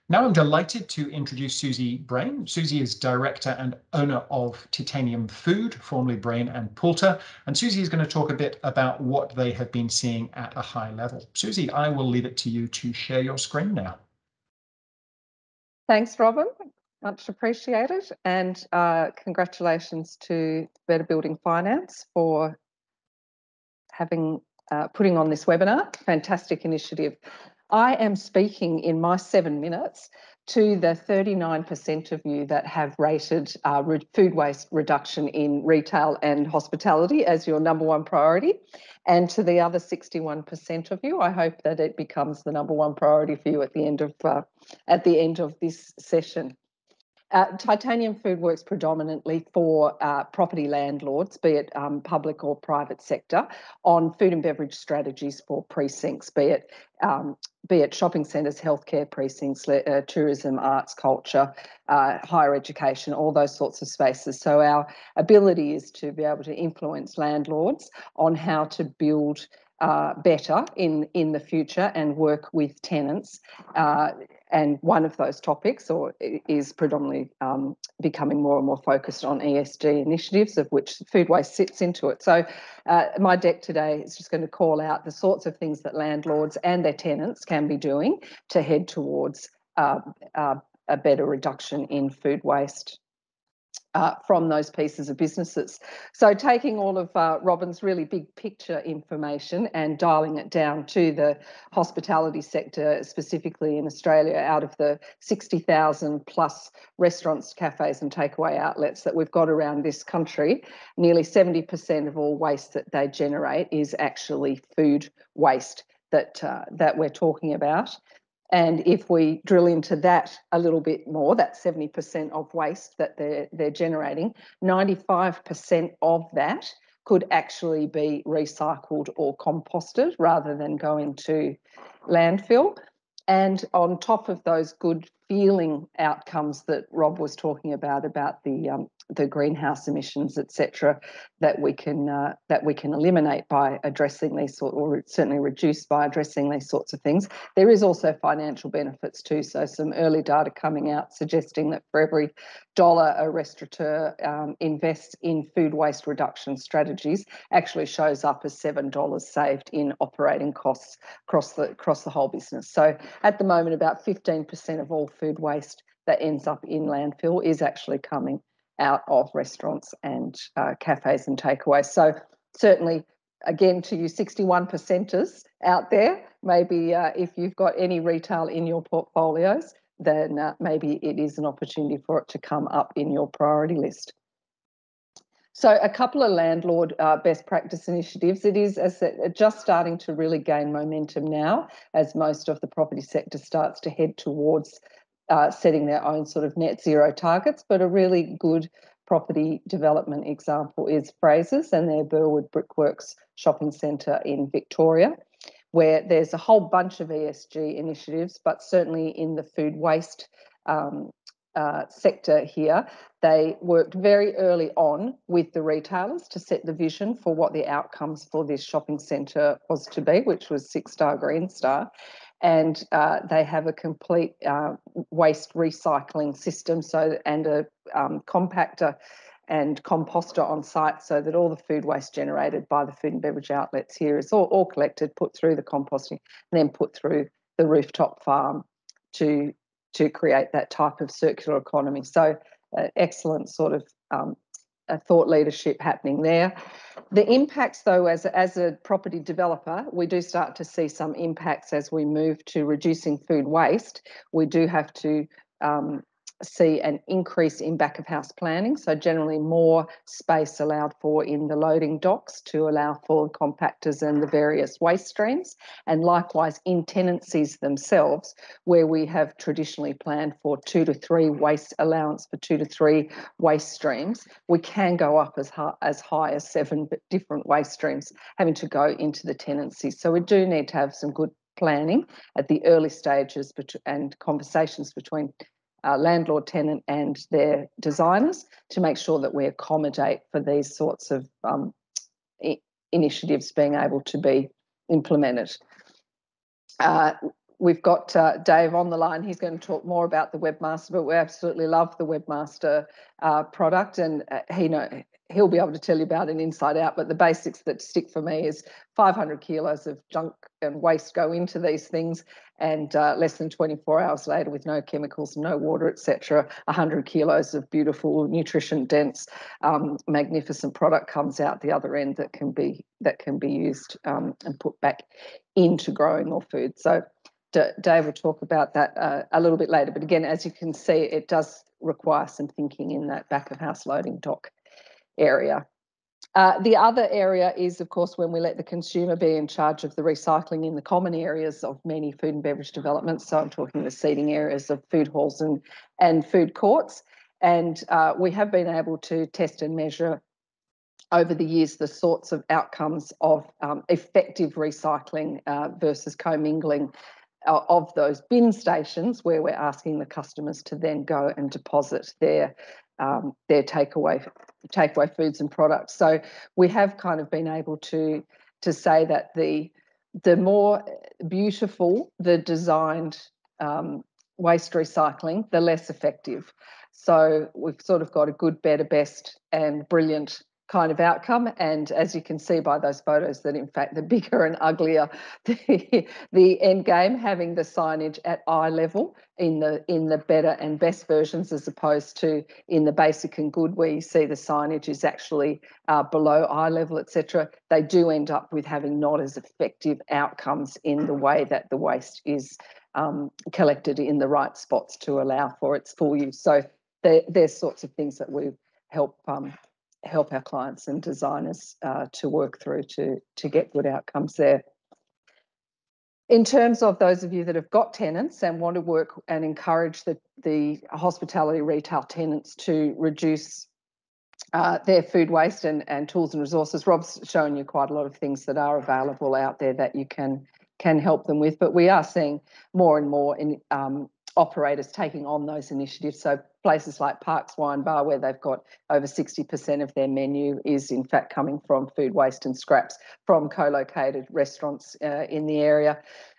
Now I'm delighted to introduce Suzee Brain. Suzee is director and owner of Titanium Food, formerly Brain and Poulter. And Suzee is going to talk a bit about what they have been seeing at a high level. Suzee, I will leave it to you to share your screen now. Thanks, Robin. Much appreciated. And congratulations to Better Building Finance for putting on this webinar. Fantastic initiative. I am speaking in my 7 minutes to the 39% of you that have rated food waste reduction in retail and hospitality as your #1 priority. And to the other 61% of you, I hope that it becomes the #1 priority for you at the end of this session. Titanium Food works predominantly for property landlords, be it public or private sector, on food and beverage strategies for precincts, be it shopping centres, healthcare precincts, tourism, arts, culture, higher education, all those sorts of spaces. So our ability is to be able to influence landlords on how to build better in the future and work with tenants. And one of those topics is predominantly becoming more and more focused on ESG initiatives, of which food waste sits into it. So my deck today is just going to call out the sorts of things that landlords and their tenants can be doing to head towards a better reduction in food waste from those pieces of businesses. So taking all of Robin's really big picture information and dialing it down to the hospitality sector, specifically in Australia, out of the 60,000 plus restaurants, cafes and takeaway outlets that we've got around this country, nearly 70% of all waste that they generate is actually food waste that we're talking about. And if we drill into that a little bit more, that 70% of waste that they're generating, 95% of that could actually be recycled or composted rather than going to landfill. And on top of those good feeling outcomes that Rob was talking about the greenhouse emissions, etc., that we can eliminate by addressing these or certainly reduce by addressing these sorts of things. There is also financial benefits too. So some early data coming out suggesting that for every dollar a restaurateur invests in food waste reduction strategies, actually shows up as $7 saved in operating costs across the whole business. So at the moment, about 15% of all food waste that ends up in landfill is actually coming out of restaurants and cafes and takeaways. So certainly, again, to you 61%ers out there, maybe if you've got any retail in your portfolios, then maybe it is an opportunity for it to come up in your priority list. So a couple of landlord best practice initiatives. It is, as I said, just starting to really gain momentum now as most of the property sector starts to head towards setting their own sort of net zero targets. But a really good property development example is Fraser's and their Burwood Brickworks shopping centre in Victoria, where there's a whole bunch of ESG initiatives, but certainly in the food waste sector here, they worked very early on with the retailers to set the vision for what the outcomes for this shopping centre was to be, which was 6-star Green Star. And they have a complete waste recycling system, and a compactor and composter on site, so that all the food waste generated by the food and beverage outlets here is all collected, put through the composting, and then put through the rooftop farm to create that type of circular economy. So excellent sort of thought leadership happening there. The impacts, though, as a property developer, we do start to see some impacts as we move to reducing food waste. We do have to see an increase in back of house planning, so generally more space allowed for in the loading docks to allow for compactors and the various waste streams, and likewise in tenancies themselves, where we have traditionally planned for 2 to 3 waste allowance for 2 to 3 waste streams, we can go up as high as 7 different waste streams having to go into the tenancy. So we do need to have some good planning at the early stages and conversations between landlord, tenant and their designers to make sure that we accommodate for these sorts of initiatives being able to be implemented. we've got Dave on the line. He's going to talk more about the Webmaster, but we absolutely love the Webmaster product, and he'll be able to tell you about it inside out. But the basics that stick for me is 500 kilos of junk and waste go into these things, and less than 24 hours later, with no chemicals, no water, etc., 100 kilos of beautiful, nutrition-dense, magnificent product comes out the other end that can be used and put back into growing more food. So Dave will talk about that a little bit later. But again, as you can see, it does require some thinking in that back of house loading dock area. The other area is, of course, when we let the consumer be in charge of the recycling in the common areas of many food and beverage developments. So I'm talking the seating areas of food halls and food courts. And we have been able to test and measure over the years the sorts of outcomes of effective recycling versus commingling of those bin stations, where we're asking the customers to then go and deposit their takeaway foods and products. So we have kind of been able to say that the more beautiful the designed waste recycling, the less effective. So we've sort of got a good, better, best and brilliant kind of outcome. And as you can see by those photos, that in fact the bigger and uglier the end game, having the signage at eye level in the better and best versions, as opposed to in the basic and good, where you see the signage is actually below eye level, etc. They do end up with having not as effective outcomes in the way that the waste is collected in the right spots to allow for its full use. So there's sorts of things that we help our clients and designers to work through to get good outcomes there. In terms of those of you that have got tenants and want to work and encourage the hospitality retail tenants to reduce their food waste and tools and resources, Rob's shown you quite a lot of things that are available out there that you can help them with. But we are seeing more and more in operators taking on those initiatives. So places like Parks Wine Bar, where they've got over 60% of their menu is in fact coming from food waste and scraps from co-located restaurants in the area.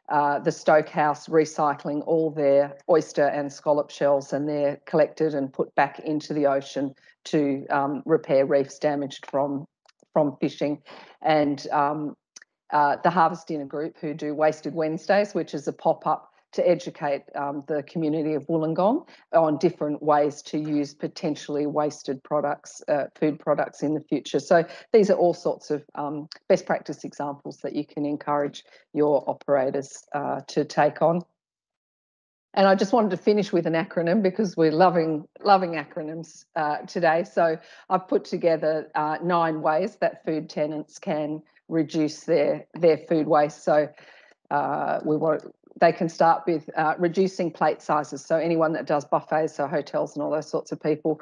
The Stoke House recycling all their oyster and scallop shells, and they're collected and put back into the ocean to repair reefs damaged from fishing. And the Harvest Dinner Group, who do Wasted Wednesdays, which is a pop-up to educate the community of Wollongong on different ways to use potentially wasted products, food products in the future. So these are all sorts of best practice examples that you can encourage your operators to take on. And I just wanted to finish with an acronym, because we're loving acronyms today. So I've put together 9 ways that food tenants can reduce their food waste. So they can start with reducing plate sizes. So anyone that does buffets, so hotels and all those sorts of people,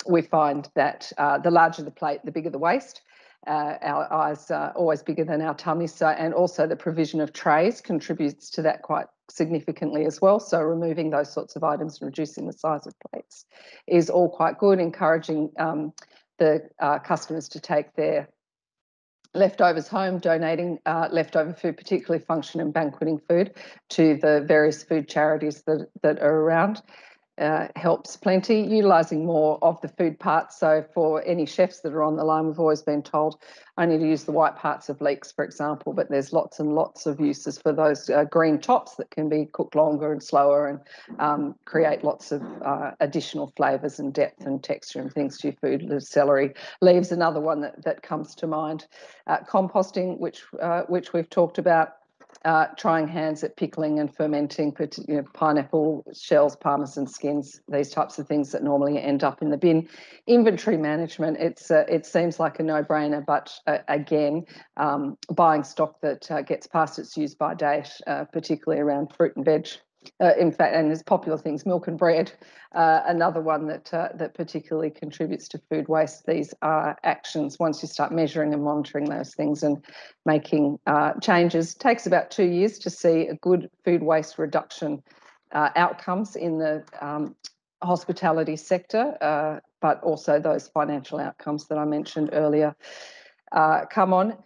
we find that the larger the plate, the bigger the waste. Our eyes are always bigger than our tummies. So, and also the provision of trays contributes to that quite significantly as well. So removing those sorts of items and reducing the size of plates is all quite good. Encouraging the customers to take their leftovers home, donating leftover food, particularly function and banqueting food, to the various food charities that are around. Helps plenty. Utilising more of the food parts. So for any chefs that are on the line, we've always been told only to use the white parts of leeks, for example, but there's lots and lots of uses for those green tops that can be cooked longer and slower and create lots of additional flavours and depth and texture and things to your food. The celery leaves, another one that comes to mind. Composting, which we've talked about. Trying hands at pickling and fermenting, pineapple shells, parmesan skins, these types of things that normally end up in the bin. Inventory management, it seems like a no-brainer, but again, buying stock that gets past its use-by date, particularly around fruit and veg. In fact, and there's popular things, milk and bread, another one that particularly contributes to food waste. These are actions. Once you start measuring and monitoring those things and making changes, takes about 2 years to see a good food waste reduction outcomes in the hospitality sector, but also those financial outcomes that I mentioned earlier come on.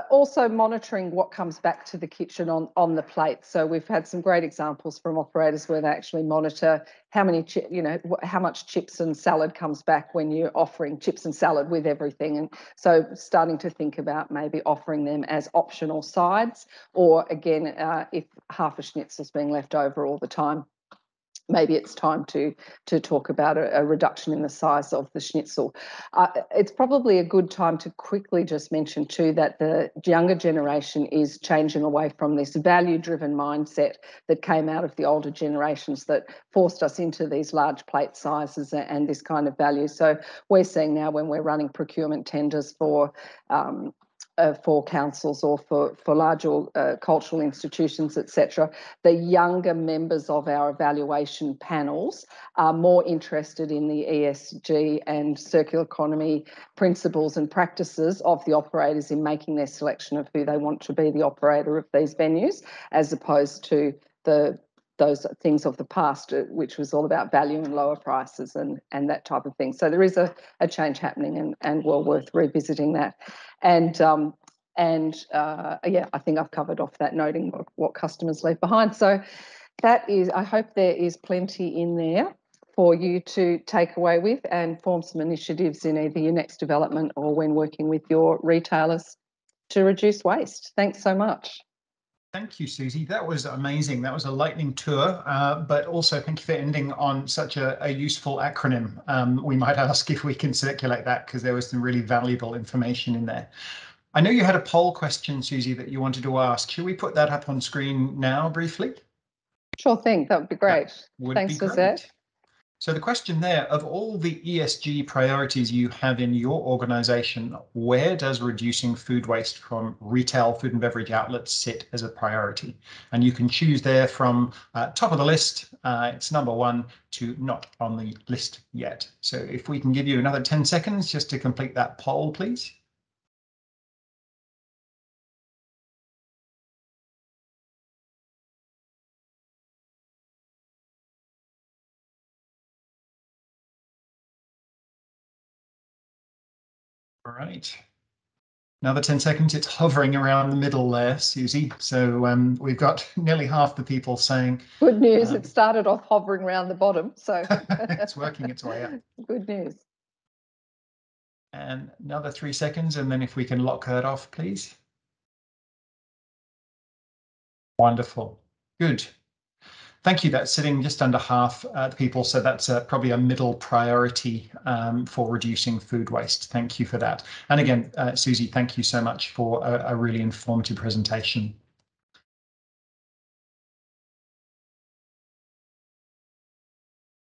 also monitoring what comes back to the kitchen on the plate. So we've had some great examples from operators where they actually monitor how many, how much chips and salad comes back when you're offering chips and salad with everything. And so starting to think about maybe offering them as optional sides, or again, if half a schnitzel's being left over all the time, maybe it's time to talk about a reduction in the size of the schnitzel. It's probably a good time to quickly just mention too that the younger generation is changing away from this value-driven mindset that came out of the older generations that forced us into these large plate sizes and this kind of value. So we're seeing now when we're running procurement tenders for councils or for larger cultural institutions, etc., the younger members of our evaluation panels are more interested in the ESG and circular economy principles and practices of the operators in making their selection of who they want to be the operator of these venues, as opposed to those things of the past, which was all about value and lower prices and that type of thing. So there is a change happening and well worth revisiting that. And yeah, I think I've covered off that, noting what customers leave behind. So that is, I hope there is plenty in there for you to take away with and form some initiatives in either your next development or when working with your retailers to reduce waste. Thanks so much. Thank you, Suzee. That was amazing. That was a lightning tour, but also thank you for ending on such a useful acronym. We might ask if we can circulate that because there was some really valuable information in there. I know you had a poll question, Suzee, that you wanted to ask. Should we put that up on screen now briefly? Sure thing. That would be great. Thanks, Suzette. So the question there, of all the ESG priorities you have in your organisation, where does reducing food waste from retail food and beverage outlets sit as a priority? And you can choose there from top of the list, it's number 1, to not on the list yet. So if we can give you another 10 seconds just to complete that poll, please. All right. Another 10 seconds, it's hovering around the middle there, Suzee. So we've got nearly half the people saying... Good news, it started off hovering around the bottom, so... it's working its way up. Good news. And another 3 seconds, and then if we can lock that off, please. Wonderful. Good. Thank you. That's sitting just under half the people, so that's probably a middle priority for reducing food waste. Thank you for that. And again, Suzee, thank you so much for a really informative presentation.